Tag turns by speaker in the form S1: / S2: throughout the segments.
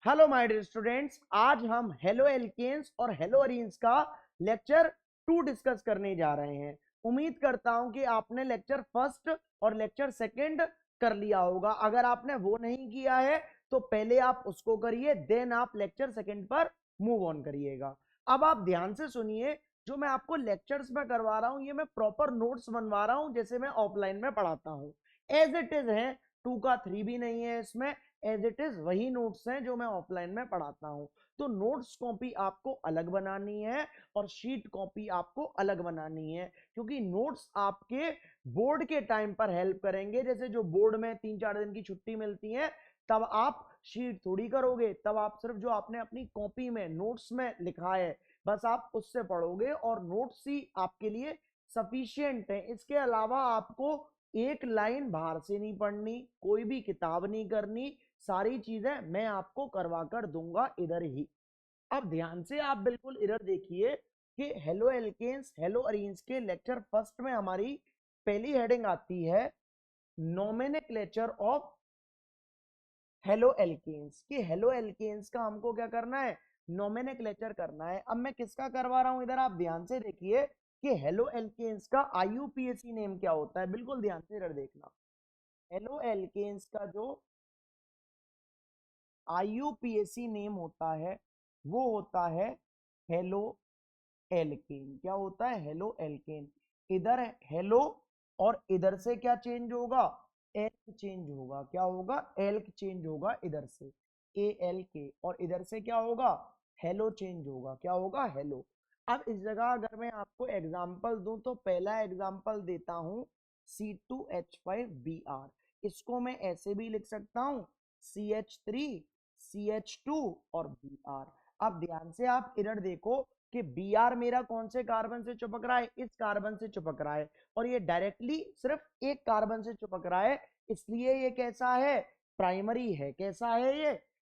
S1: Hello my dear students, आज हम halo alkanes और हेलो अरीन्स का लेक्चर 2 डिस्कस करने जा रहे हैं। उम्मीद करता हूं कि आपने लेक्चर फर्स्ट और लेक्चर सेकंड कर लिया होगा। अगर आपने वो नहीं किया है तो पहले आप उसको करिए, देन आप लेक्चर सेकंड पर मूव ऑन करिएगा। अब आप ध्यान से सुनिए, जो मैं आपको लेक्चर्स में करवा रहा हूं ये मैं प्रॉपर नोट्स बनवा रहा हूं, जैसे मैं ऑफलाइन में पढ़ाता हूं। एज इट इज है, 2 का 3 भी नहीं है इसमें, एज इट इज वही नोट्स हैं जो मैं ऑफलाइन में पढ़ाता हूं। तो नोट्स कॉपी आपको अलग बनानी है और शीट कॉपी आपको अलग बनानी है, क्योंकि नोट्स आपके बोर्ड के टाइम पर हेल्प करेंगे। जैसे जो बोर्ड में 3-4 दिन की छुट्टी मिलती है, तब आप शीट थोड़ी करोगे, तब आप सिर्फ जो आपने अपनी कॉपी में नोट्स में लिखा है बस आप उससे पढ़ोगे और नोट्स ही आपके लिए सफिशियंट है। इसके अलावा आपको एक लाइन बाहर से नहीं पढ़नी, कोई भी किताब नहीं करनी, सारी चीजें मैं आपको करवा कर दूंगा इधर ही। अब ध्यान से आप बिल्कुल इधर देखिए कि हेलो एल्केन्स हेलो अरीन्स के लेक्चर फर्स्ट में हमारी पहली हेडिंग आती है नोमेनक्लेचर ऑफ हेलो एल्केन्स। कि हेलो एल्केन्स का हमको क्या करना है, नोमेनक्लेचर करना है। अब मैं किसका करवा रहा हूं, इधर आप ध्यान से देखिए कि हेलो एल्केन्स का आईयूपीएसी नेम क्या होता है। बिल्कुल ध्यान से इधर देखना, हेलो एल्केन्स का जो आईयूपीएसी नेम होता है वो होता है हेलो एल्केन। क्या होता है, हेलो एल्केन। इधर हेलो और इधर से क्या चेंज होगा, एल्क चेंज होगा। क्या होगा, एल्क चेंज होगा इधर से, ए एल के। और इधर से क्या होगा, हेलो चेंज होगा। क्या होगा, हेलो। अब इस जगह अगर मैं आपको एग्जांपल दूं तो पहला एग्जांपल देता हूं C2H5Br। इसको मैं ऐसे भी लिख सकता हूं CH3 CH2 और Br। अब ध्यान से आप इधर देखो कि Br मेरा कौन से कार्बन से चिपक रहा है, इस कार्बन से चिपक रहा है, और ये डायरेक्टली सिर्फ एक कार्बन से चिपक रहा है, इसलिए ये कैसा है, प्राइमरी है। कैसा है ये,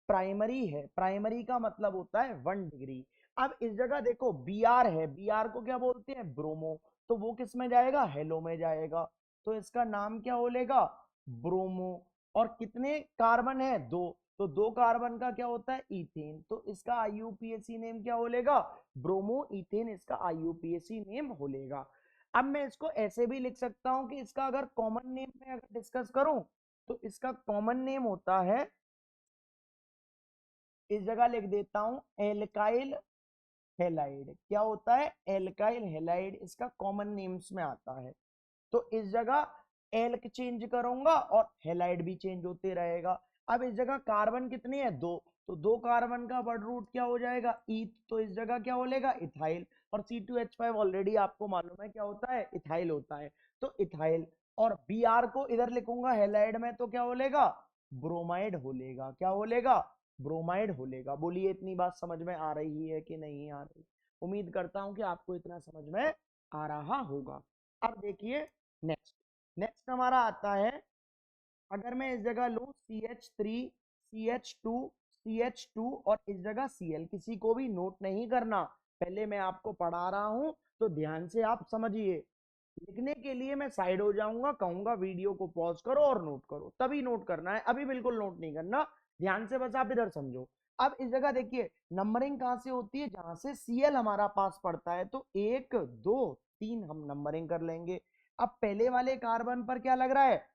S1: प्राइमरी है। प्राइमरी का मतलब होता है 1 डिग्री। अब इस जगह देखो Br है, Br को क्या बोलते हैं, ब्रोमो, तो वो किस में जाएगा, हेलो में जाएगा। तो इसका नाम क्या बोलेगा, ब्रोमो। और कितने कार्बन है, 2, तो 2 कार्बन का क्या होता है, इथेन। तो इसका आईयूपीएसी नेम क्या बोलेगा, ब्रोमो इथेन इसका आईयूपीएसी नेम बोलेगा। अब मैं इसको ऐसे भी लिख सकता हूं कि इसका अगर कॉमन नेम में अगर डिस्कस करूं तो इसका कॉमन नेम होता है, इस जगह लिख देता हूं एल्काइल हेलाइड। क्या होता है, एल्काइल हेलाइड इसका कॉमन नेम्स में आता है। तो इस जगह एल्क चेंज करूंगा और हेलाइड भी चेंज होते रहेगा। अब इस जगह कार्बन कितने हैं, 2, तो 2 कार्बन का वर्ड रूट क्या हो जाएगा, ईथ। तो इस जगह क्या बोलेगा, इथाइल। और C2H5 ऑलरेडी आपको मालूम है क्या होता है, इथाइल होता है, तो इथाइल। और Br को इधर लिखूंगा हेलाइड में, तो क्या बोलेगा, ब्रोमाइड बोलेगा। क्या बोलेगा, ब्रोमाइड बोलेगा। बोलिए इतनी बात समझ में आ रही है कि नहीं आ रही। उम्मीद करता हूं कि आपको इतना समझ में आ रहा होगा। अब देखिए नेक्स्ट, नेक्स्ट हमारा आता है, अगर मैं इस जगह लूं CH3 CH2 CH2 और इस जगह Cl, किसी को भी नोट नहीं करना, पहले मैं आपको पढ़ा रहा हूं तो ध्यान से आप समझिए। लिखने के लिए मैं साइड हो जाऊंगा, कहूंगा वीडियो को पॉज करो और नोट करो, तभी नोट करना है, अभी बिल्कुल नोट नहीं करना। ध्यान से बस आप इधर समझो। अब इस जगह देखिए नंबरिंग कहां से होती है, जहां से Cl हमारा पास पड़ता है, तो 1 2 3 हम नंबरिंग कर लेंगे। अब पहले वाले कार्बन पर क्या लग रहा है,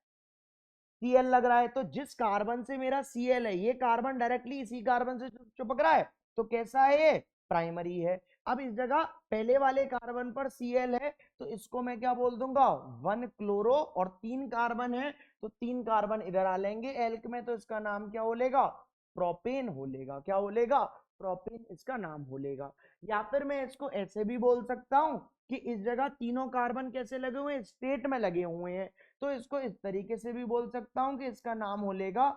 S1: Cl लग रहा है, तो जिस कार्बन से मेरा Cl है ये कार्बन डायरेक्टली इसी कार्बन से चिपक रहा है, तो कैसा है ये, प्राइमरी है। अब इस जगह पहले वाले कार्बन पर Cl है, तो इसको मैं क्या बोल दूंगा, 1 क्लोरो। और 3 कार्बन है तो 3 कार्बन इधर आ लेंगे एल्क में, तो इसका नाम क्या बोलेगा, प्रोपेन बोलेगा। क्या बोलेगा, प्रोपेन इसका नाम बोलेगा। या फिर मैं इसको ऐसे भी बोल सकता हूं कि इस जगह तीनों कार्बन कैसे लगे हुए हैं, स्टेट में लगे हुए हैं, तो इसको इस तरीके से भी बोल सकता हूं कि इसका नाम होलेगा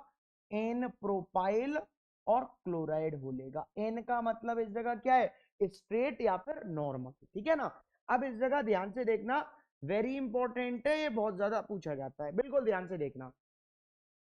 S1: एन प्रोपाइल और क्लोराइड होलेगा। एन का मतलब इस जगह क्या है, स्ट्रेट या फिर नॉर्मल, ठीक है ना। अब इस जगह ध्यान से देखना, वेरी इंपॉर्टेंट है, ये बहुत ज्यादा पूछा जाता है, बिल्कुल ध्यान से देखना।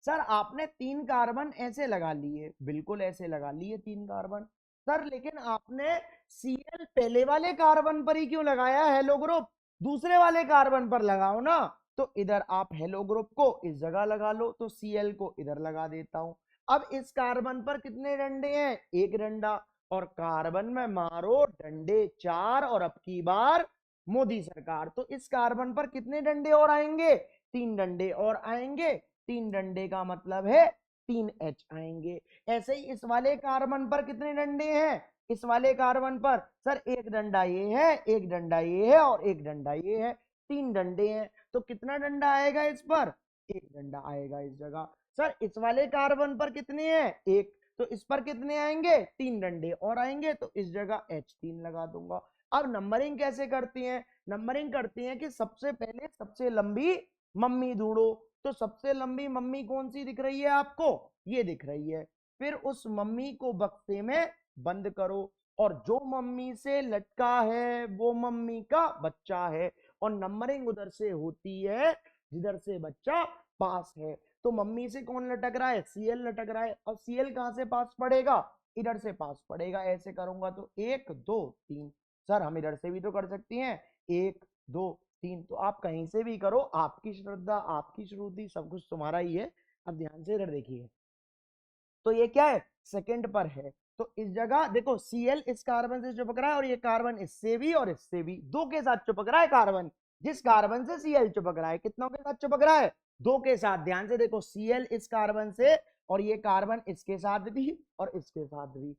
S1: सर आपने 3 कार्बन ऐसे लगा लिए, बिल्कुल ऐसे लगा लिए 3 कार्बन। सर लेकिन आपने Cl पहले वाले कार्बन पर ही क्यों लगाया, हेलो ग्रुप दूसरे वाले कार्बन पर लगाओ ना। तो इधर आप हेलो ग्रुप को इस जगह लगा लो, तो Cl को इधर लगा देता हूं। अब इस कार्बन पर कितने डंडे हैं? एक डंडा, और कार्बन में मारो डंडे 4, और अब की बार मोदी सरकार। तो इस कार्बन पर कितने डंडे और आएंगे? 3 डंडे और आएंगे। 3 डंडे का मतलब है 3 H आएंगे। ऐसे ही इस वाले कार्बन पर कितने डंडे हैं? इस वाले कार्बन पर सर एक डंडा ये है, एक डंडा ये है, और एक डंडा ये है। 3 डंडे हैं, तो कितना डंडा आएगा इस पर? एक डंडा आएगा इस जगह। सर इस वाले कार्बन पर कितने हैं? एक, तो इस पर कितने आएंगे? 3 डंडे और आएंगे, तो इस जगह H3 लगा दूंगा। अब नंबरिंग कैसे करती हैं? नंबरिंग करती हैं कि सबसे पहले सबसे लंबी मम्मी ढूंढो। तो सबसे लंबी मम्मी कौन सी दिख रही है आपको? ये दिख रही है। फिर उस मम्मी को बक्से में बंद करो, और जो मम्मी से लटका है वो मम्मी का बच्चा है, और नंबरिंग उधर से होती है जिधर से बच्चा पास है। तो मम्मी से कौन लटक रहा है? Cl लटक रहा है। और Cl कहां से पास पड़ेगा? इधर से पास पड़ेगा। ऐसे करूंगा तो 1 2 3। सर हम इधर से भी तो कर सकती हैं, 1 2 3। तो आप कहीं से भी करो, आपकी श्रद्धा, आपकी श्रुति, सब कुछ तुम्हारा ही है। अब ध्यान से इधर देखिए, तो ये क्या है? सेकंड पर है। तो इस जगह देखो Cl इस कार्बन से चिपक रहा है, और ये कार्बन इससे भी और इससे भी, दो के साथ चिपक रहा है कार्बन। जिस कार्बन से Cl चिपक रहा है, कितनों के साथ चिपक रहा है? 2 के साथ। ध्यान से देखो, Cl इस कार्बन से, और ये कार्बन इसके साथ भी और इसके साथ भी।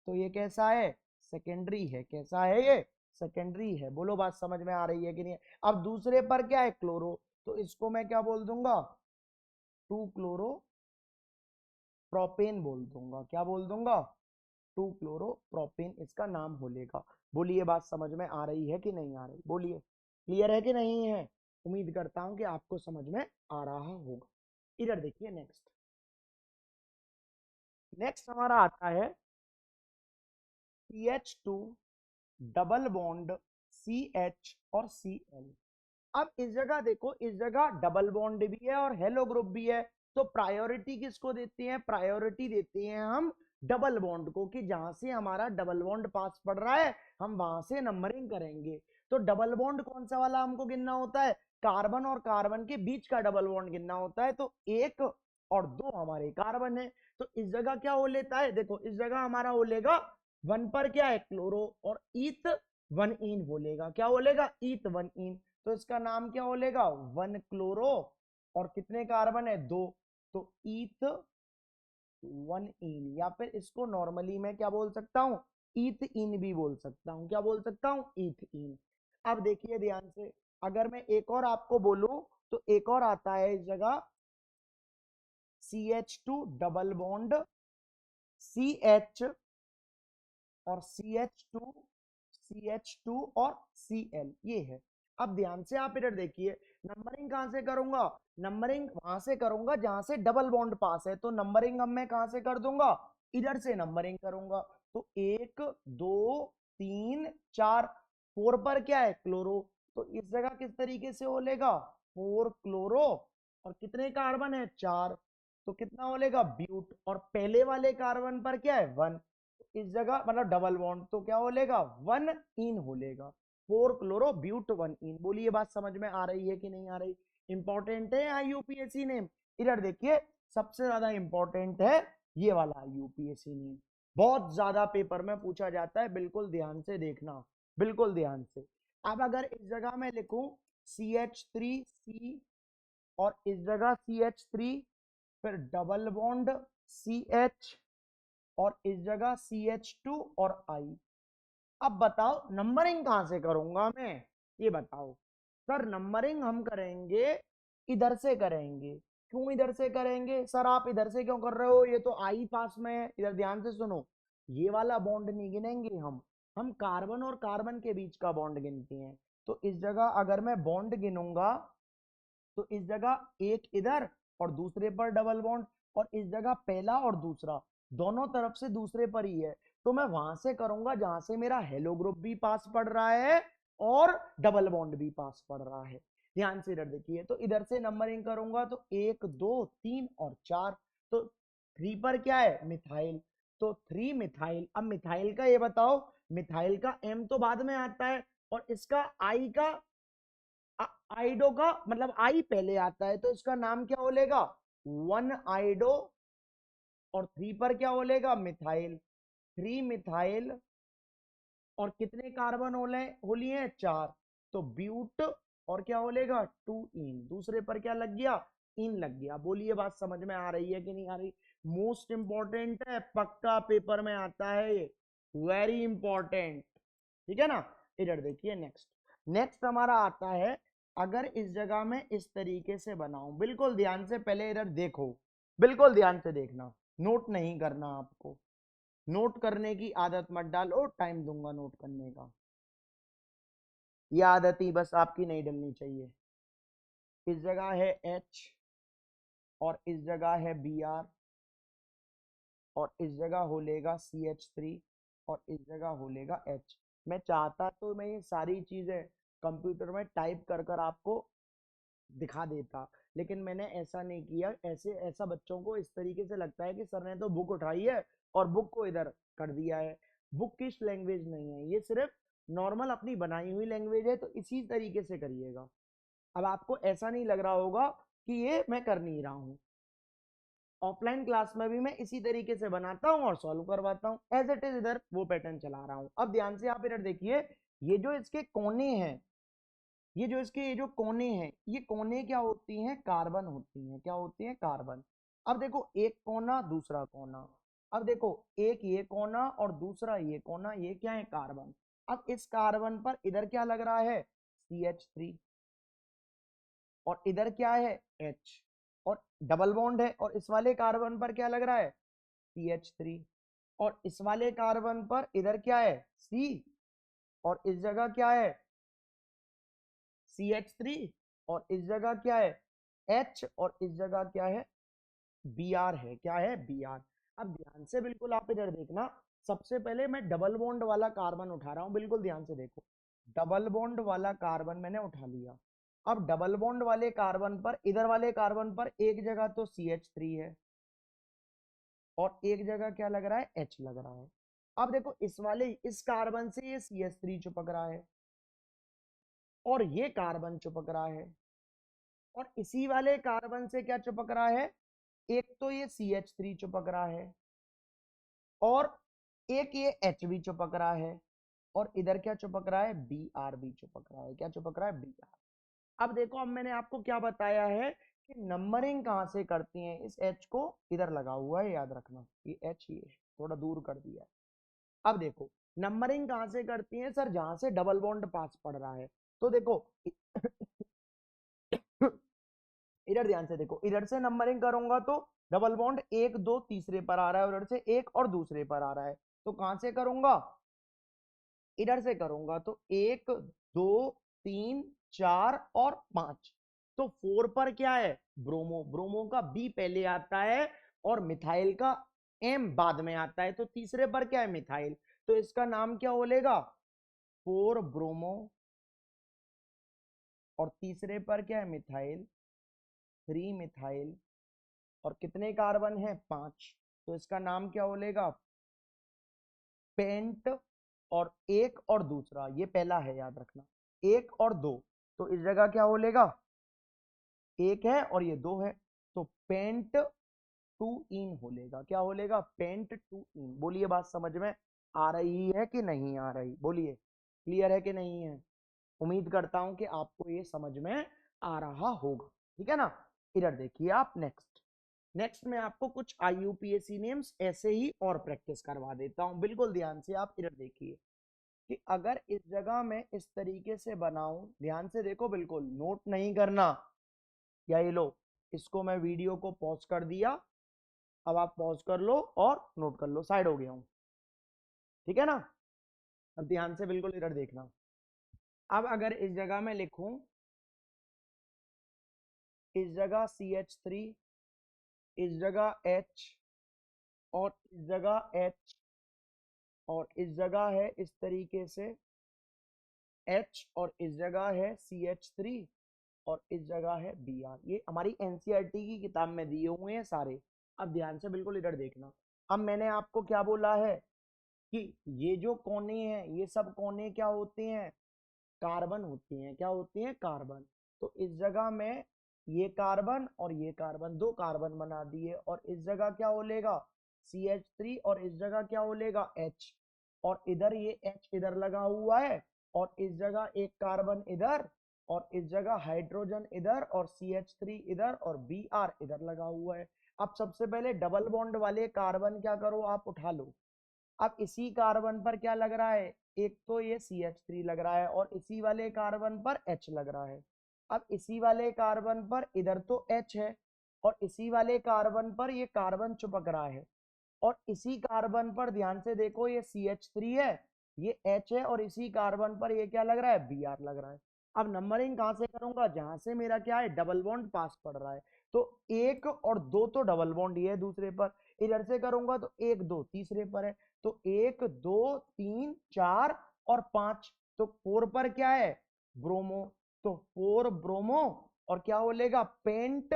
S1: तो ये कैसा है? सेकेंडरी है। कैसा है ये? सेकेंडरी है। बोलो बात समझ में आ रही है कि नहीं? अब दूसरे पर क्या है? क्लोरो। तो इसको मैं क्या बोल दूंगा? 2 क्लोरो प्रोपेन बोल दूंगा। क्या बोल दूंगा? 2 क्लोरो प्रोपेन इसका नाम हो लेगा। बोलिए बात समझ में आ रही है कि नहीं आ रही? बोलिए, क्लियर है कि नहीं है? उम्मीद करता हूं कि आपको समझ में आ रहा होगा। इधर देखिए, नेक्स्ट नेक्स्ट हमारा आता है CH2 डबल बॉन्ड CH और Cl। अब इस जगह देखो, इस जगह डबल बॉन्ड भी है और हेलो ग्रुप भी है। तो प्रायोरिटी किसको देते हैं? प्रायोरिटी देते हैं हम डबल बॉन्ड को, कि जहां से हमारा डबल बॉन्ड पास पड़ रहा है हम वहां से नंबरिंग करेंगे। तो डबल बॉन्ड कौन सा वाला हमको गिनना होता है? कार्बन और कार्बन के बीच का डबल बॉन्ड गिनना होता है। तो 1 और 2 हमारे कार्बन है। तो इस जगह क्या हो लेता है? देखो इस जगह हमारा हो लेगा 1 पर क्या है? क्लोरो, और ईथ 1 इन बोलेगा। क्या बोलेगा? ईथ 1 इन। तो इसका नाम क्या बोलेगा? 1 क्लोरो, और कितने कार्बन है? 2। तो ईथ 1 इन, या फिर इसको नॉर्मली मैं क्या बोल सकता हूं? ईथ इन भी बोल सकता हूं। क्या बोल सकता हूं? ईथ इन। अब देखिए ध्यान से, अगर मैं एक और आपको बोलूं, तो एक और आता है इस जगह CH2 डबल बॉन्ड CH और CH2 और Cl, ये है। अब ध्यान से आप इधर देखिए, नंबरिंग कहां से करूंगा? नंबरिंग वहां से करूंगा जहां से डबल बॉन्ड पास है। तो नंबरिंग अब मैं कहां से कर दूंगा? इधर से नंबरिंग करूंगा। तो 1 2 3 4। 4 पर क्या है? क्लोरो। तो इस जगह किस तरीके से होलेगा? 4 क्लोरो, और कितने कार्बन है? 4। तो कितना होलेगा? ब्यूट। और पहले वाले कार्बन पर क्या है? 1। इस जगह मतलब डबल बॉन्ड, तो क्या होलेगा? 1 इन होलेगा। 4 क्लोरो ब्यूट 1 इन। बोलिए बात समझ में आ रही है कि नहीं आ रही? इंपॉर्टेंट है IUPAC नेम। इधर देखिए, सबसे ज्यादा इंपॉर्टेंट है ये वाला IUPAC नेम। बहुत ज्यादा पेपर में पूछा जाता है, बिल्कुल ध्यान से देखना, बिल्कुल ध्यान से। अब अगर इस जगह मैं लिखूं CH3C, और इस जगह CH3, फिर डबल बॉन्ड CH, और इस जगह CH2 और I। अब बताओ नंबरिंग कहां से करूंगा मैं? ये बताओ। सर नंबरिंग हम करेंगे, इधर से करेंगे। क्यों इधर से करेंगे? सर आप इधर से क्यों कर रहे हो? ये तो आई पास में है। इधर ध्यान से सुनो, ये वाला बॉन्ड नहीं गिनेंगे हम कार्बन और कार्बन के बीच का बॉन्ड गिनते हैं। तो इस जगह अगर मैं बॉन्ड गिनूंगा, तो इस जगह एक इधर और दूसरे पर डबल बॉन्ड, और इस जगह पहला और दूसरा, दोनों तरफ से दूसरे पर ही है। तो मैं वहां से करूंगा जहां से मेरा हेलो ग्रुप भी पास पड़ रहा है और डबल बॉन्ड भी पास पड़ रहा है। ध्यान से इधर देखिए, तो इधर से नंबरिंग करूंगा तो 1 2 3 और 4। तो 3 पर क्या है? मिथाइल। तो 3 मिथाइल। अब मिथाइल का ये बताओ, मिथाइल का M तो बाद में आता है, और इसका I का आइडो का मतलब आई पहले आता है। तो इसका नाम क्या बोलेगा? 1 आइडो और 3 पर क्या बोलेगा मिथाइल, 3 मिथाइल, और कितने कार्बन हो लिए हैं 4, तो ब्यूट, और क्या बोलेगा 2 इन, दूसरे पर क्या लग गया इन लग गया। बोलिए बात समझ में आ रही है कि नहीं आ रही? मोस्ट इंपॉर्टेंट है, पक्का पेपर में आता है ये, वेरी इंपॉर्टेंट, ठीक है ना। इधर देखिए नेक्स्ट, नेक्स्ट हमारा आता है, अगर इस जगह में इस तरीके से बनाऊं, बिल्कुल ध्यान से पहले इधर देखो, बिल्कुल ध्यान से देखना, नोट नहीं करना आपको, नोट करने की आदत मत डालो, टाइम दूंगा नोट करने का, ये आदत ही बस आपकी नहीं डलनी चाहिए। इस जगह है H, और इस जगह है Br, और इस जगह हो लेगा CH3, और इस जगह हो लेगा H। मैं चाहता तो मैं ये सारी चीजें कंप्यूटर में टाइप कर कर आपको दिखा देता, लेकिन मैंने ऐसा नहीं किया। ऐसा बच्चों को इस तरीके से लगता है कि सर ने तो बुक उठाई है और बुक को इधर कर दिया है। बुक किस लैंग्वेज नहीं है, ये सिर्फ नॉर्मल अपनी बनाई हुई लैंग्वेज है, तो इसी तरीके से करिएगा। अब आपको ऐसा नहीं लग रहा होगा कि ये मैं कर नहीं रहा हूँ, ऑफलाइन क्लास में भी मैं इसी तरीके से बनाता हूँ और सॉल्व करवाता हूँ, एज इट इज इधर वो पैटर्न चला रहा हूँ। अब ध्यान से आप इधर देखिए, ये जो इसके कोने हैं, ये जो कोने हैं, ये कोने क्या होती हैं कार्बन होती हैं, क्या होती हैं कार्बन। अब देखो एक कोना दूसरा कोना, अब देखो एक ये कोना और दूसरा ये कोना, ये क्या है कार्बन। अब इस कार्बन पर इधर क्या लग रहा है CH3, और इधर क्या है H, और डबल बॉन्ड है, और इस वाले कार्बन पर क्या लग रहा है CH3, और इस वाले कार्बन पर इधर क्या है C, और इस जगह क्या है CH3, और इस जगह क्या है H, और इस जगह क्या है Br है, क्या है Br। अब ध्यान से बिल्कुल आप इधर देखना, सबसे पहले मैं डबल बॉन्ड वाला कार्बन उठा रहा हूं, बिल्कुल ध्यान से देखो, डबल बॉन्ड वाला कार्बन मैंने उठा लिया। अब डबल बॉन्ड वाले कार्बन पर, इधर वाले कार्बन पर एक जगह तो CH3 है, और एक जगह क्या लग रहा है H लग रहा है। अब देखो इस वाले इस कार्बन से ये CH3 चिपक रहा है, और ये कार्बन चिपक रहा है, और इसी वाले कार्बन से क्या चिपक रहा है, एक तो ये CH3 चिपक रहा है, और एक ये H भी चिपक रहा है, और इधर क्या चिपक रहा है Br भी चिपक रहा है, क्या चिपक रहा है Br। अब देखो, अब मैंने आपको क्या बताया है कि नंबरिंग कहां से करती हैं, इस H को इधर लगा हुआ है, याद रखना, ये H ये थोड़ा दूर कर दिया। अब देखो नंबरिंग कहां से करती हैं सर, जहां से डबल बॉन्ड पास पड़ रहा है। तो देखो इधर ध्यान से देखो, इधर से नंबरिंग करूंगा तो डबल बॉन्ड 1 2 तीसरे पर आ रहा है, और इधर से 1 और दूसरे पर आ रहा है, तो कहां से करूंगा, इधर से करूंगा तो 1 2 3 4 और 5, तो 4 पर क्या है ब्रोमो, ब्रोमो का B पहले आता है और मिथाइल का M बाद में आता है, तो तीसरे पर क्या है मिथाइल, तो इसका नाम क्या बोलेगा 4 ब्रोमो, और तीसरे पर क्या है मिथाइल 3 मिथाइल, और कितने कार्बन है 5, तो इसका नाम क्या बोलेगा पेंट। और एक और दूसरा, ये पहला है याद रखना, 1 और 2, तो इस जगह क्या बोलेगा 1 है और ये 2 है, तो पेंट 2 इन बोलेगा, क्या बोलेगा पेंट 2 इन। बोलिए बात समझ में आ रही है कि नहीं आ रही, बोलिए क्लियर है कि नहीं है। उम्मीद करता हूं कि आपको ये समझ में आ रहा होगा, ठीक है ना। इधर देखिए आप नेक्स्ट, नेक्स्ट में आपको कुछ IUPAC नेम्स ऐसे ही और प्रैक्टिस करवा देता हूं, बिल्कुल ध्यान से आप इधर देखिए कि अगर इस जगह में इस तरीके से बनाऊं, ध्यान से देखो, बिल्कुल नोट नहीं करना, या ये लो, इसको मैं वीडियो को पॉज कर दिया, अब आप पॉज कर लो और नोट कर लो, साइड हो गया हूं, ठीक है ना। अब ध्यान से बिल्कुल इधर देखना, अब अगर इस जगह में लिखूं, इस जगह CH3, इस जगह H, और इस जगह H, और इस जगह है इस तरीके से H, और इस जगह है CH3, और इस जगह है Br। ये हमारी NCERT की किताब में दिए हुए हैं सारे। अब ध्यान से बिल्कुल इधर देखना, अब मैंने आपको क्या बोला है कि ये जो कोने हैं, ये सब कोने क्या होते हैं कार्बन होती हैं, क्या होती हैं कार्बन। तो इस जगह में ये कार्बन और ये कार्बन, 2 कार्बन बना दिए, और इस जगह क्या बोलेगा CH3 और इस जगह क्या हो लेगा H, और इधर ये H इधर लगा हुआ है और इस जगह एक कार्बन इधर और इस जगह हाइड्रोजन इधर और CH3 इधर और Br इधर लगा हुआ है। अब सबसे पहले डबल बॉन्ड वाले कार्बन क्या करो आप उठा लो। अब इसी कार्बन पर क्या लग रहा है, एक तो ये CH3 लग रहा है और इसी वाले कार्बन पर H लग रहा है। अब इसी वाले कार्बन पर इधर तो H है और इसी वाले कार्बन पर ये कार्बन चिपक रहा है और इसी कार्बन पर ध्यान से देखो ये CH3 है, ये H है और इसी कार्बन पर ये क्या लग रहा है, Br लग रहा है। अब नंबरिंग कहां से करूंगा, जहां से मेरा क्या है डबल बॉन्ड पास पड़ रहा है। तो 1 और 2 तो डबल बॉन्ड ये है दूसरे पर, इधर से करूंगा तो 1 2 तीसरे पर है, तो 1 2 3 4 और 5, तो 4 पर क्या है ब्रोमो, तो 4 ब्रोमो और क्या हो लेगा पेंट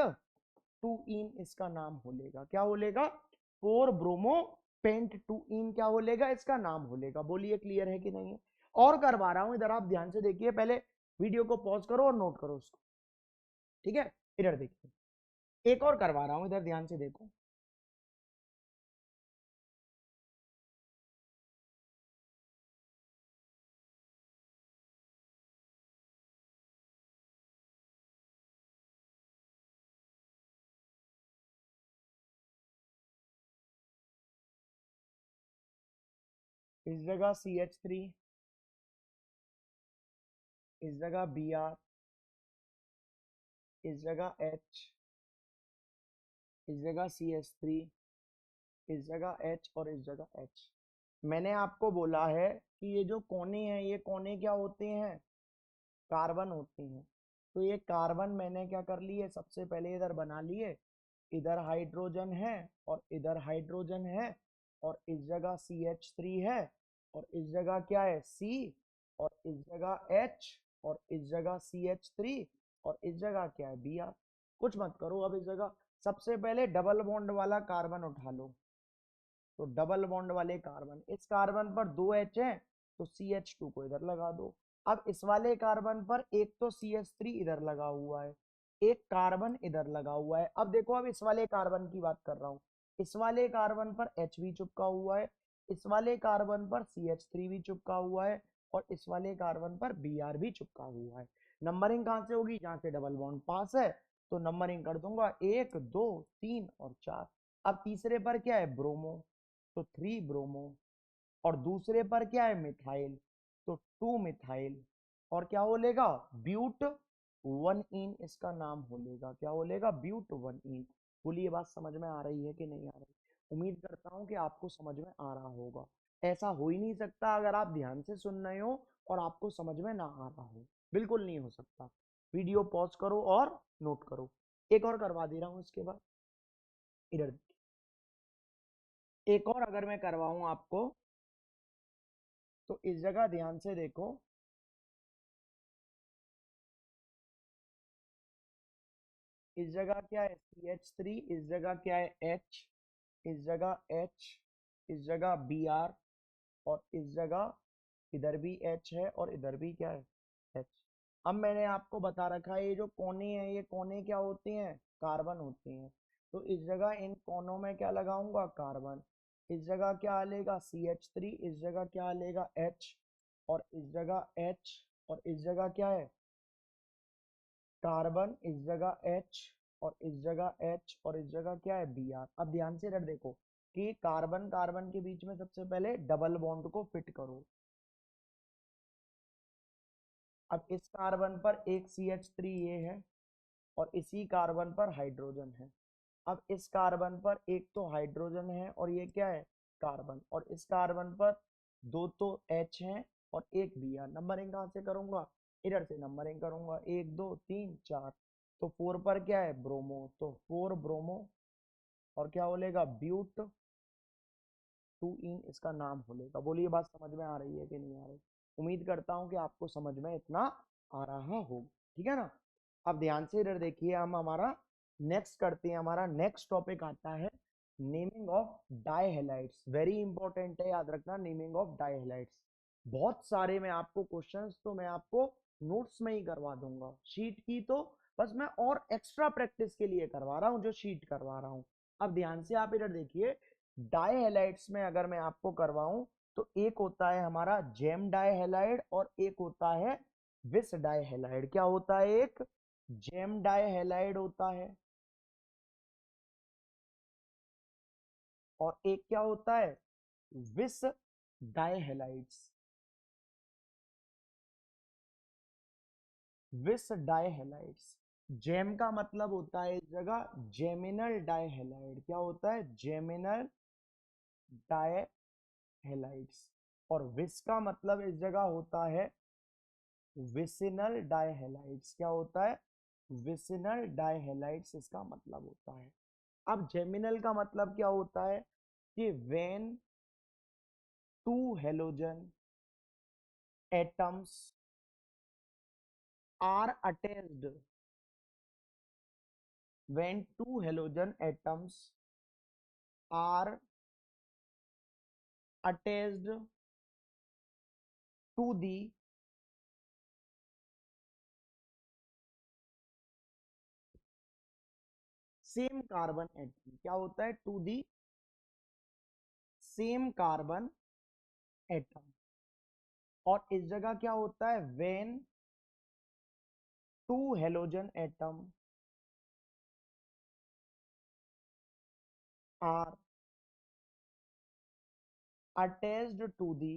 S1: 2 इन इसका नाम हो लेगा, क्या हो लेगा 4 ब्रोमो पेंट 2 इन क्या हो लेगा इसका नाम हो लेगा। बोलिए क्लियर है कि नहीं है। और करवा रहा हूं इधर आप ध्यान से देखिए, पहले वीडियो को पॉज करो और नोट करो उसको, ठीक है। इधर देखिए एक और करवा रहा हूं, इधर ध्यान से देखो। इस जगह CH3, इस जगह Br, इस जगह H, इस जगह CH3, इस जगह H और इस जगह H। मैंने आपको बोला है कि ये जो कोने हैं ये कोने क्या होते हैं, कार्बन होते हैं। तो ये कार्बन मैंने क्या कर लिए, सबसे पहले इधर बना लिए, इधर हाइड्रोजन है और इधर हाइड्रोजन है और इस जगह CH3 है और इस जगह क्या है C और इस जगह H और इस जगह CH3 और इस जगह क्या है Br। कुछ मत करो अब इस जगह, सबसे पहले डबल बॉन्ड वाला कार्बन उठा लो। तो डबल बॉन्ड वाले कार्बन, इस कार्बन पर 2 H है तो CH2 को इधर लगा दो। अब इस वाले कार्बन पर एक तो CH3 इधर लगा हुआ है, एक कार्बन इधर लगा हुआ है। अब देखो अब इस वाले कार्बन की बात कर रहा हूं, इस वाले कार्बन पर H भी चिपका हुआ है, इस वाले कार्बन पर CH3 भी चिपका हुआ है और इस वाले कार्बन पर Br भी चिपका हुआ है। नंबरिंग कहां से होगी, जहां से डबल बॉन्ड पास है, तो नंबरिंग कर दूंगा 1 2 3 और 4। अब तीसरे पर क्या है ब्रोमो, तो 3 ब्रोमो और दूसरे पर क्या है मिथाइल, तो 2 मिथाइल और क्या हो लेगा ब्यूट 1 इन इसका नाम हो लेगा, क्या हो लेगा ब्यूट 1 इन। बोलिए बात समझ में आ रही है कि नहीं आ रही। उम्मीद करता हूं कि आपको समझ में आ रहा होगा। ऐसा हो ही नहीं सकता अगर आप ध्यान से सुन रहे हो और आपको समझ में ना आ रहा हो, बिल्कुल नहीं हो सकता। वीडियो पॉज करो और नोट करो। एक और करवा दे रहा हूं इसके बाद, इधर एक और अगर मैं करवाऊं आपको, तो इस जगह ध्यान से देखो, इस जगह क्या है CH3, इस जगह क्या है H, इस जगह H, इस जगह Br और इस जगह इधर भी H है और इधर भी क्या है H। अब मैंने आपको बता रखा है ये जो कोने हैं ये कोने क्या होते हैं, कार्बन होते हैं। तो इस जगह इन कोनों में क्या लगाऊंगा कार्बन, इस जगह क्या आ लेगा CH3, इस जगह क्या आ लेगा H और इस जगह H और इस जगह क्या है कार्बन, इस जगह H और इस जगह H और इस जगह क्या है Br। अब ध्यान से इधर देखो कि कार्बन कार्बन के बीच में सबसे पहले डबल बॉन्ड को फिट करो। अब इस कार्बन पर एक CH3 ये है और इसी कार्बन पर हाइड्रोजन है। अब इस कार्बन पर एक तो हाइड्रोजन है और ये क्या है कार्बन, और इस कार्बन पर दो तो H हैं और एक Br। नंबरिंग कहां से करूंगा, इधर से नंबरिंग करूंगा 1 2 3 4। तो 4 पर क्या है ब्रोमो, तो 4 ब्रोमो और क्या बोलेगा ब्यूट 2 इन इसका नाम हो लेगा। बोलिए बात समझ में आ रही है कि नहीं आ रही। उम्मीद करता हूं कि आपको समझ में इतना आ रहा हो, ठीक है ना। अब ध्यान से इधर देखिए, हम हमारा नेक्स्ट करते हैं, हमारा नेक्स्ट टॉपिक आता है naming of dihalides. Very important है, याद रखना नेमिंग ऑफ डाइहेलाइड्स। बहुत सारे मैं आपको क्वेश्चंस तो मैं आपको नोट्स में ही करवा दूंगा, शीट की तो बस मैं और एक्स्ट्रा प्रैक्टिस के लिए करवा रहा हूं जो शीट करवा रहा हूं। अब ध्यान से आप इधर देखिए डाई हैलाइड्स में अगर मैं आपको करवाऊं तो एक होता है हमारा जेम डाई हैलाइड और एक होता है विस डाई हैलाइड। क्या होता है? एक जेम डाई हैलाइड होता है और एक क्या होता है? विस डाई हैलाइड्स। विस डाई हैलाइड्स। जेम का मतलब होता है इस जगह जेमिनल डाई हैलाइड। क्या होता है? Geminal dihalides. और विस का मतलब इस जगह होता है विसिनल डाइहैलाइड्स। क्या होता है? विसिनल डाइहैलाइड्स इसका मतलब होता है। अब जेमिनल का मतलब क्या होता है कि when two halogen atoms are attached, when two halogen atoms are attached to the same carbon atom. क्या होता है? To the same carbon atom. और इस जगह क्या होता है? When two halogen atom are attached to the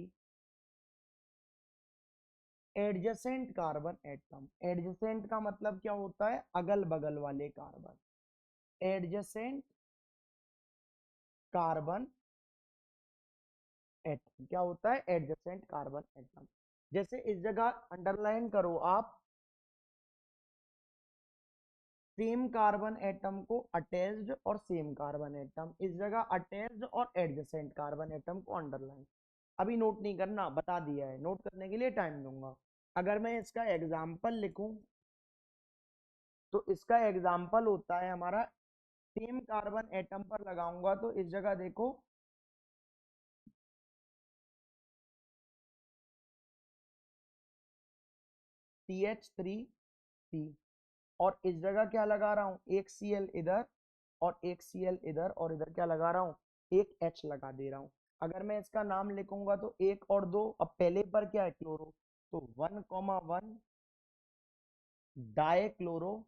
S1: adjacent carbon atom. Adjacent का मतलब क्या होता है? अगल बगल वाले कार्बन। एडजेसेंट कार्बन एटम क्या होता है? Adjacent carbon atom. जैसे इस जगह अंडरलाइन करो आप, सेम कार्बन एटम को अटैच्ड और सेम कार्बन एटम, इस जगह अटैच्ड और एडजेसेंट कार्बन एटम को अंडरलाइन। अभी नोट नहीं करना, बता दिया है, नोट करने के लिए टाइम दूंगा। अगर मैं इसका एग्जाम्पल लिखूं तो इसका एग्जाम्पल होता है हमारा, सेम कार्बन एटम पर लगाऊंगा तो इस जगह देखो CH3C, और इस जगह क्या लगा रहा हूं? एक Cl इधर और एक Cl इधर, और इधर क्या लगा रहा हूं? एक H लगा दे रहा हूं। अगर मैं इसका नाम लिखूंगा तो एक और दो, अब पहले पर क्या है? क्लोरो, तो 1,1 डाई क्लोरो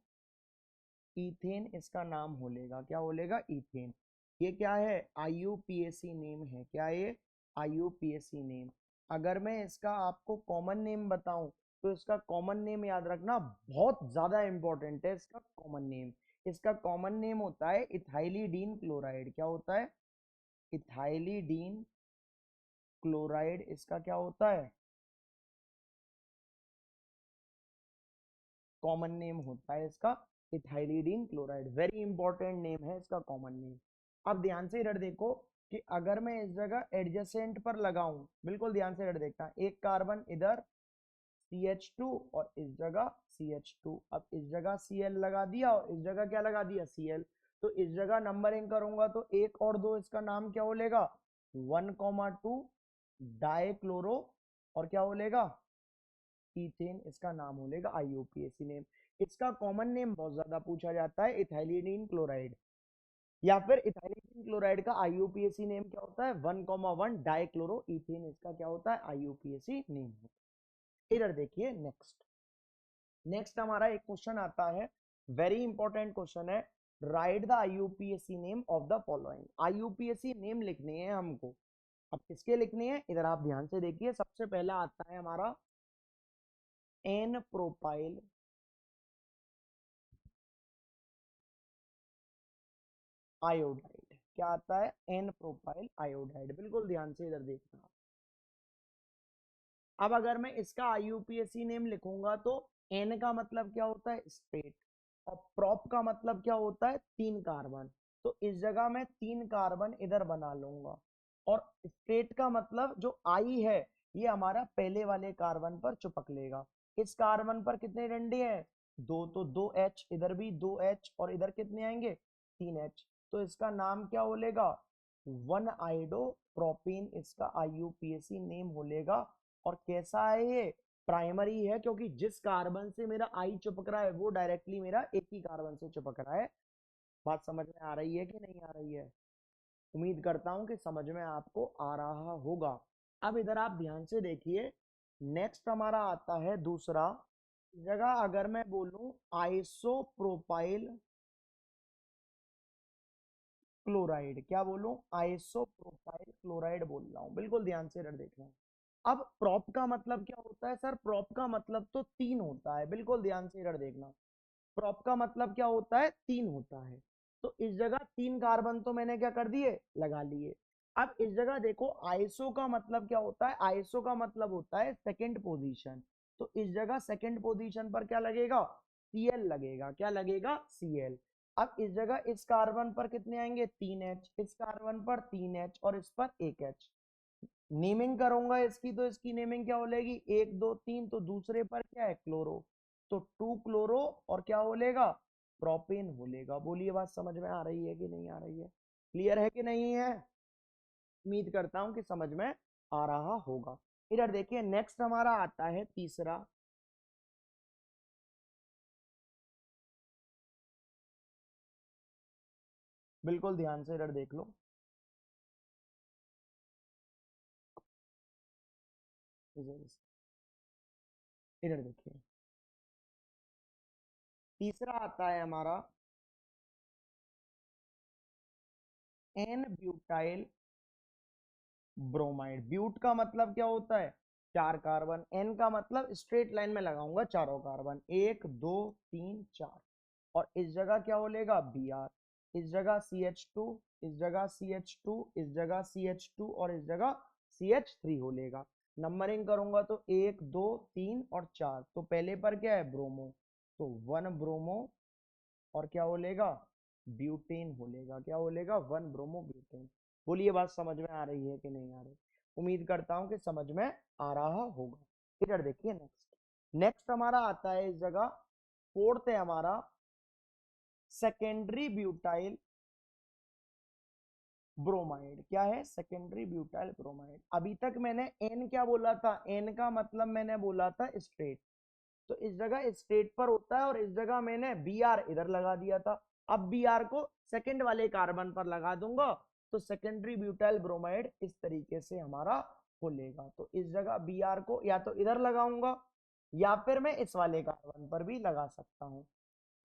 S1: इथेन इसका नाम होलेगा। क्या होलेगा? इथेन। ये क्या है? IUPAC नेम है। क्या ये? IUPAC name. अगर मैं इसका आपको कॉमन नेम बताऊं तो इसका कॉमन नेम याद रखना, बहुत ज्यादा इंपॉर्टेंट है इसका कॉमन नेम। इसका कॉमन नेम होता है इथाइलिडीन क्लोराइड। क्या होता है? इथाइलिडीन क्लोराइड इसका क्या होता है? कॉमन नेम होता है इसका ethylidene chloride. Very important name है इसका कॉमन नेम। अब ध्यान से इधर देखो कि अगर मैं इस जगह एडजेसेंट पर लगाऊं, बिल्कुल ध्यान से इधर देखना, एक कार्बन इधर CH2 और इस जगह CH2, अब इस जगह Cl लगा दिया और इस जगह क्या लगा दिया? Cl। तो इस जगह नंबरिंग करूंगा तो एक और दो, इसका नाम क्या होलेगा? 1,2 डाई क्लोरो और क्या होलेगा? इथेन इसका नाम होलेगा। IUPAC name. इसका कॉमन नेम बहुत ज्यादा पूछा जाता है, इथाइलिडीन क्लोराइड, या फिर इथाइलिडीन क्लोराइड का IUPAC नेम क्या होता है? 1,1 डाई क्लोरो इथेन इसका क्या होता है? IUPAC नेम होता है। इधर देखिए नेक्स्ट, नेक्स्ट हमारा एक क्वेश्चन आता है, वेरी इंपॉर्टेंट क्वेश्चन है। Right the IUPAC name of the following. IUPAC name लिखने हैं हमको। अब किसके लिखने हैं? इधर आप ध्यान से देखिए, सबसे पहला आता है हमारा एन प्रोपाइल आयोडाइड। क्या आता है? N propyl iodide. बिल्कुल ध्यान से इधर देखना। अब अगर मैं इसका IUPAC नेम लिखूंगा तो एन का मतलब क्या होता है? स्ट्रेट, और प्रोप का मतलब क्या होता है? तीन कार्बन। तो इस जगह मैं तीन कार्बन इधर बना लूंगा, और स्ट्रेट का मतलब जो आई है ये हमारा पहले वाले कार्बन पर चिपक लेगा। इस कार्बन पर कितने डंडे हैं? दो, तो दो H, इधर भी दो H, और इधर कितने आएंगे? तीन H। तो इसका नाम क्या होलेगा? 1 आइडो प्रोपीन इसका IUPAC नेम होलेगा। और कैसा है ये? प्राइमरी है, क्योंकि जिस कार्बन से मेरा आई चिपक रहा है वो डायरेक्टली मेरा एक ही कार्बन से चिपक रहा है। बात समझ में आ रही है कि नहीं आ रही है? उम्मीद करता हूं कि समझ में आपको आ रहा होगा। अब इधर आप ध्यान से देखिए, नेक्स्ट हमारा आता है दूसरा जगह, अगर मैं बोलूं आइसोप्रोपाइल क्लोराइड, क्या बोलूं, आइसोप्रोपाइल क्लोराइड बोल रहा हूं, बिल्कुल ध्यान से इधर देखना। अब प्रोप का मतलब क्या होता है सर, प्रोप का मतलब तो तीन होता है, बिल्कुल ध्यान से इधर देखना। प्रोप का मतलब क्या होता है, तीन होता है। तो इस जगह तीन कार्बन तो मैंने क्या कर दिए, लगा लिए। अब इस जगह देखो आइसो का मतलब क्या होता है, आइसो का मतलब होता है सेकंड पोजीशन। तो इस जगह सेकंड पोजीशन पर क्या लगेगा, Cl लगेगा, क्या लगेगा, Cl। अब इस जगह इस कार्बन पर कितने आएंगे, 3H, इस कार्बन पर 3H और इस पर 1H। नेमिंग करूंगा इसकी, तो इसकी नेमिंग क्या बोलेगी, 1 2 3, तो दूसरे पर क्या है, क्लोरो, तो 2 क्लोरो और क्या बोलेगा, प्रोपेन बोलेगा। बोलिए बात समझ में आ रही है कि नहीं आ रही है, क्लियर है कि नहीं है। उम्मीद करता हूं कि समझ में आ रहा होगा। इधर देखिए नेक्स्ट हमारा आता है तीसरा, बिल्कुल ध्यान से इधर देख लो, इधर देखिए तीसरा आता है हमारा एन ब्यूटाइल ब्रोमाइड। ब्यूट का मतलब क्या होता है, चार कार्बन, एन का मतलब स्ट्रेट लाइन में लगाऊंगा चारों कार्बन, 1 2 3 4, और इस जगह क्या बोलेगा, बी आर, इस जगह CH2, इस जगह CH2, इस जगह CH2 और इस जगह CH3 बोलेगा। नंबरिंग करूंगा तो 1 2 3 और 4, तो पहले पर क्या है, ब्रोमो, तो 1 ब्रोमो और क्या बोलेगा, ब्यूटेन बोलेगा, क्या बोलेगा, 1 ब्रोमो ब्यूटेन। बोलिए बात समझ में आ रही है कि नहीं आ रही। उम्मीद करता हूं कि समझ में आ रहा होगा। इधर देखिए नेक्स्ट, नेक्स्ट हमारा आता है इस जगह, फोर्थ है हमारा सेकेंडरी ब्यूटाइल ब्रोमाइड। क्या है, सेकेंडरी ब्यूटाइल ब्रोमाइड। अभी तक मैंने एन क्या बोला था, एन का मतलब मैंने बोला था स्ट्रेट, तो इस जगह स्ट्रेट पर होता है, और इस जगह मैंने बी आर इधर लगा दिया था। अब बी आर को सेकंड वाले कार्बन पर लगा दूंगा, तो सेकेंडरी ब्यूटाइल ब्रोमाइड इस तरीके से हमारा खुलेगा। तो इस जगह बी आर को या तो इधर लगाऊंगा, या फिर मैं इस वाले कार्बन पर भी लगा सकता हूँ,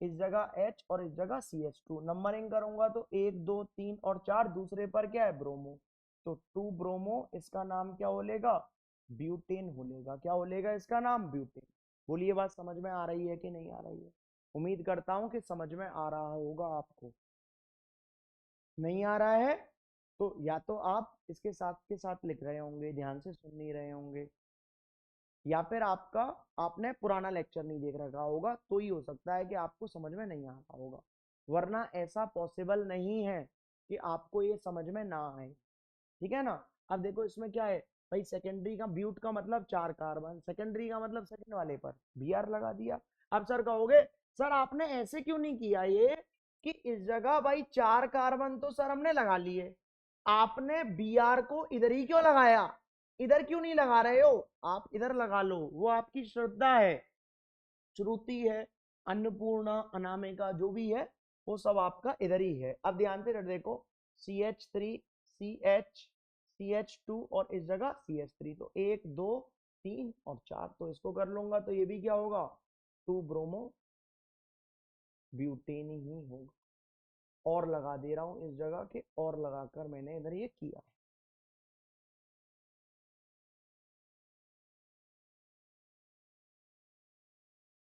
S1: इस जगह H और इस जगह CH2। नंबरिंग करूंगा तो 1 2 3 और 4, दूसरे पर क्या है, ब्रोमो, तो 2 ब्रोमो, इसका नाम क्या बोलेगा, ब्यूटेन बोलेगा, क्या बोलेगा, इसका नाम ब्यूटेन। बोलिए बात समझ में आ रही है कि नहीं आ रही है। उम्मीद करता हूं कि समझ में आ रहा होगा आपको। नहीं आ रहा है तो या तो आप इसके साथ के साथ लिख रहे होंगे, ध्यान से सुन नहीं रहे होंगे, या फिर आपका आपने पुराना लेक्चर नहीं देख रखा होगा, तो ही हो सकता है कि आपको समझ में नहीं आता होगा, वरना ऐसा पॉसिबल नहीं है कि आपको ये समझ में ना आए। ठीक है ना। अब देखो इसमें क्या है भाई, सेकेंडरी का ब्यूट का मतलब चार कार्बन, सेकेंडरी का मतलब सेकंड वाले पर बी आर लगा दिया। अब सर कहोगे सर आपने ऐसे क्यों नहीं किया ये, कि इस जगह भाई चार कार्बन तो सर हमने लगा लिए, आपने बी आर को इधर ही क्यों लगाया, इधर क्यों नहीं लगा रहे हो, आप इधर लगा लो, वो आपकी श्रद्धा है, श्रुति है, अन्नपूर्णा, अनामिका, जो भी है वो सब आपका इधर ही है। अब ध्यान से देखो, CH3, CH2 और इस जगह CH3, तो 1 2 3 और 4, तो इसको कर लूंगा तो ये भी क्या होगा, 2 ब्रोमो ब्यूटेन ही होगा। और लगा दे रहा हूं इस जगह के, और लगाकर मैंने इधर ये किया,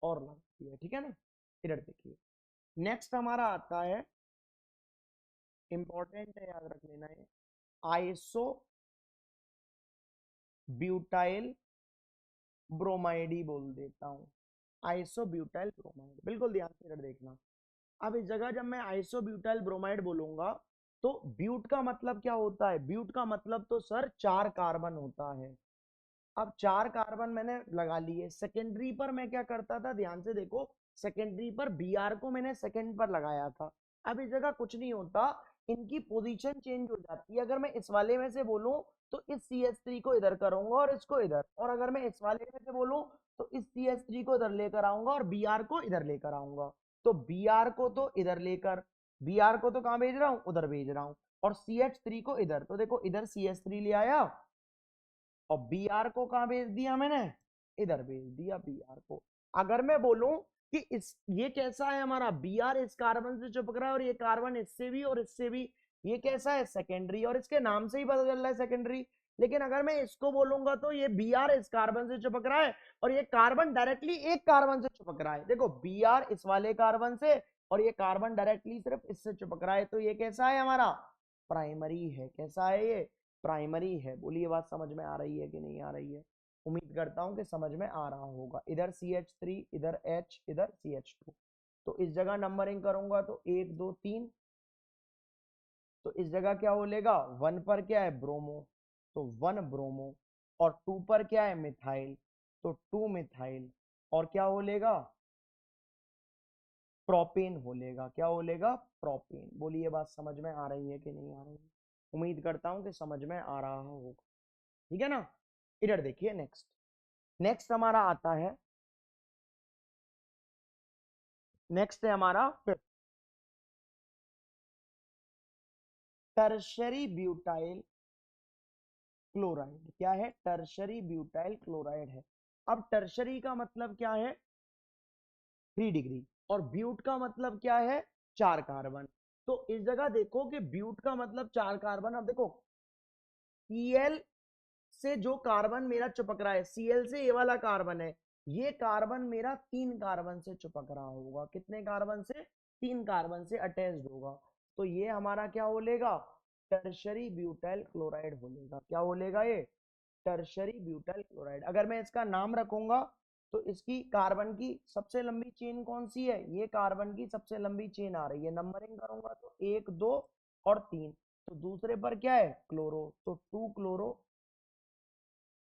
S1: और लगा दिया, ठीक है ना। इधर देखिए नेक्स्ट हमारा आता है, इंपॉर्टेंट है, याद रख लेना है, आइसो ब्यूटाइल ब्रोमाइड ही बोल देता हूँ, आइसोब्यूटाइल ब्रोमाइड, बिल्कुल ध्यान से इधर देखना। अब इस जगह जब मैं आइसोब्यूटाइल ब्रोमाइड बोलूंगा, तो ब्यूट का मतलब क्या होता है, ब्यूट का मतलब तो सर चार कार्बन होता है। अब चार कार्बन मैंने लगा लिए, सेकेंडरी पर मैं क्या करता था, ध्यान से देखो, सेकेंडरी पर बी आर को मैंने सेकेंड पर लगाया था। अब इस जगह कुछ नहीं होता, इनकी पोजीशन चेंज हो जाती है। अगर मैं इस वाले में से बोलूं तो इस CH3 को इधर करूंगा और इसको इधर, और अगर मैं इस वाले में से बोलूं तो इस CH3 को इधर लेकर आऊंगा और बी आर को इधर लेकर आऊंगा। तो बी आर को तो इधर लेकर, बी आर को तो कहां भेज रहा हूं, उधर भेज रहा हूं, और CH3 को इधर, तो देखो इधर CH3 ले आया और Br को कहां भेज दिया मैंने, इधर भेज दिया Br को। अगर मैं बोलूं कि इस ये कैसा है हमारा, Br इस कार्बन से चिपक रहा है और ये कार्बन इससे भी और इससे भी, ये कैसा है सेकेंडरी, और इसके नाम से ही पता चल रहा है सेकेंडरी। लेकिन अगर मैं इसको बोलूंगा तो ये Br इस कार्बन से चिपक रहा है और ये कार्बन डायरेक्टली एक कार्बन से चिपक रहा है। देखो Br इस वाले कार्बन से और ये कार्बन डायरेक्टली सिर्फ इससे चिपक रहा है, तो ये कैसा है हमारा, प्राइमरी है। कैसा है ये, प्राइमरी है। बोलिए बात समझ में आ रही है कि नहीं आ रही है? उम्मीद करता हूं कि समझ में आ रहा होगा। इधर CH3, इधर H, इधर CH2। तो इस जगह नंबरिंग करूंगा तो 1 2 3, तो इस जगह क्या बोलेगा, 1 पर क्या है ब्रोमो, तो 1 ब्रोमो, और 2 पर क्या है मिथाइल, तो 2 मिथाइल, और क्या बोलेगा, प्रोपेन बोलेगा। क्या बोलेगा, प्रोपेन। बोलिए बात समझ में आ रही है कि नहीं आ रही है? उम्मीद करता हूं कि समझ में आ रहा होगा। ठीक है ना। इधर देखिए नेक्स्ट, नेक्स्ट हमारा आता है, नेक्स्ट है हमारा टर्शरी ब्यूटाइल क्लोराइड। क्या है, टर्शरी ब्यूटाइल क्लोराइड है। अब टर्शरी का मतलब क्या है, 3 डिग्री, और ब्यूट का मतलब क्या है, 4 कार्बन। तो इस जगह देखो कि ब्यूट का मतलब 4 कार्बन। अब देखो Cl से जो कार्बन मेरा चिपक रहा है, Cl से ये वाला कार्बन है, ये कार्बन मेरा 3 कार्बन से चिपक रहा होगा। कितने कार्बन से, 3 कार्बन से अटैच्ड होगा। तो ये हमारा क्या बोलेगा, टर्शरी ब्यूटाइल क्लोराइड बोलेगा। क्या बोलेगा ये, टर्शरी ब्यूटाइल क्लोराइड। अगर मैं इसका नाम रखूंगा तो इसकी कार्बन की सबसे लंबी चेन कौन सी है, ये कार्बन की सबसे लंबी चेन आ रही है। नंबरिंग करूंगा तो 1 2 और 3। तो दूसरे पर क्या है, क्लोरो, तो 2 क्लोरो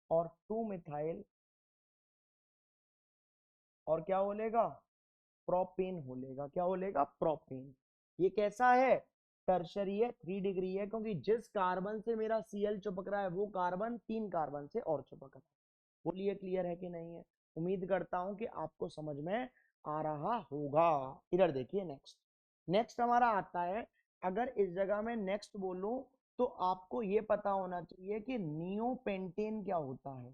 S1: और 2 मिथाइल, और क्या बोलेगा, प्रोपेन बोलेगा। क्या बोलेगा, प्रोपेन। ये कैसा है, टर्शरी है, 3 डिग्री है, क्योंकि जिस कार्बन से मेरा Cl चिपक रहा है वो कार्बन 3 कार्बन से और चिपक रहा है। बोलिए क्लियर है कि नहीं है? उम्मीद करता हूं कि आपको समझ में आ रहा होगा। इधर देखिए नेक्स्ट, नेक्स्ट हमारा आता है, अगर इस जगह में नेक्स्ट बोलूं तो आपको ये पता होना चाहिए कि नियोपेंटेन क्या होता है।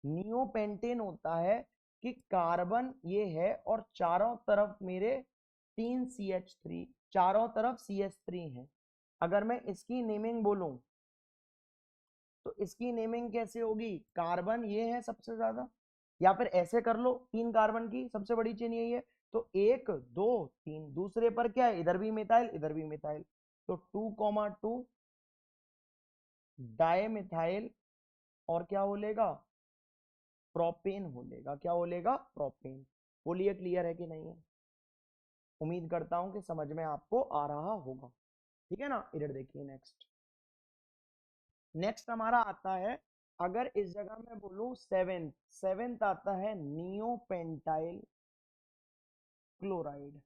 S1: नियोपेंटेन होता है कि कार्बन ये है और चारों तरफ मेरे 3 CH3, चारों तरफ CH3 है। अगर मैं इसकी नेमिंग बोलूं तो इसकी नेमिंग कैसे होगी, कार्बन ये है सबसे ज्यादा, या फिर ऐसे कर लो, 3 कार्बन की सबसे बड़ी चेन यही है, तो 1 2 3। दूसरे पर क्या है, इधर भी मिथाइल इधर भी मिथाइल, तो 2,2 डाई मिथाइल, और क्या बोलेगा, प्रोपेन बोलेगा। क्या बोलेगा, प्रोपेन। बोलिए क्लियर है कि नहीं है? उम्मीद करता हूं कि समझ में आपको आ रहा होगा। ठीक है ना। इधर देखिए नेक्स्ट, नेक्स्ट हमारा आता है, अगर इस जगह मैं बोलूं सेवेंथ, सेवेंथ आता है नियोपेंटाइल क्लोराइड।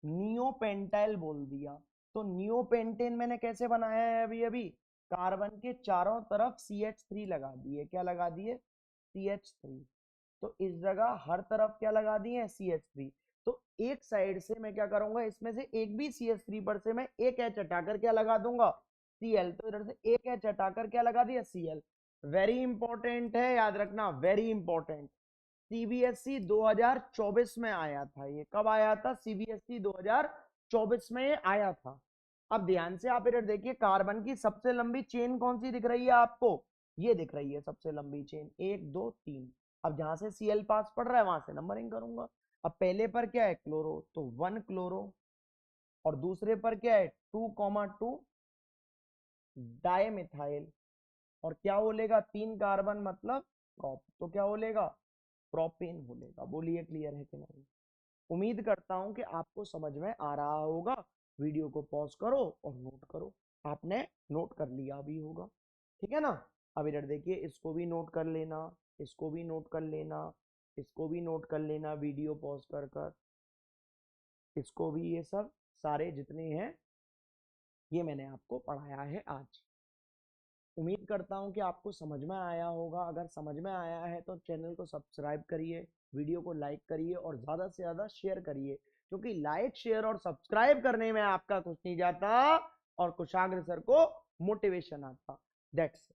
S1: नियोपेंटाइल बोल दिया, तो नियोपेंटेन मैंने कैसे बनाया है, अभी अभी कार्बन के चारों तरफ CH3 लगा दिए। क्या लगा दिए, CH3। तो इस जगह हर तरफ क्या लगा दिए, CH3। तो एक साइड से मैं क्या करूंगा, इसमें से एक भी CH3 पर से मैं एक H हटाकर क्या लगा दूंगा, Cl। तो इधर से एक H हटाकर क्या लगा दिया, Cl। वेरी इंपॉर्टेंट है, याद रखना, वेरी इंपॉर्टेंट। CBSE 2024 में आया था। ये कब आया था, CBSE 2024 में ये आया था। अब ध्यान से आप इधर देखिए, कार्बन की सबसे लंबी चेन कौन सी दिख रही है आपको, ये दिख रही है सबसे लंबी चेन, 1 2 3। अब जहां से Cl पास पड़ रहा है वहां से नंबरिंग करूंगा। अब पहले पर क्या है, क्लोरो, तो 1 क्लोरो, और दूसरे पर क्या है, 2,2 डाई मिथाइल, और क्या बोलेगा, 3 कार्बन मतलब प्रोप, तो क्या बोलेगा, प्रोपेन बोलेगा। बोलिए क्लियर है कि नहीं? उम्मीद करता हूं कि आपको समझ में आ रहा होगा। वीडियो को पॉज करो और नोट करो। आपने नोट कर लिया भी होगा। ठीक है ना। अब इधर देखिए, इसको भी नोट कर लेना, इसको भी नोट कर लेना, इसको भी नोट कर लेना, वीडियो पॉज कर कर, इसको भी, ये सब सारे जितने हैं ये मैंने आपको पढ़ाया है आज। उम्मीद करता हूं कि आपको समझ में आया होगा। अगर समझ में आया है तो चैनल को सब्सक्राइब करिए, वीडियो को लाइक करिए और ज़्यादा से ज़्यादा शेयर करिए, क्योंकि लाइक शेयर और सब्सक्राइब करने में आपका कुछ नहीं जाता, और कुशाग्र सर को मोटिवेशन आता। दैट्स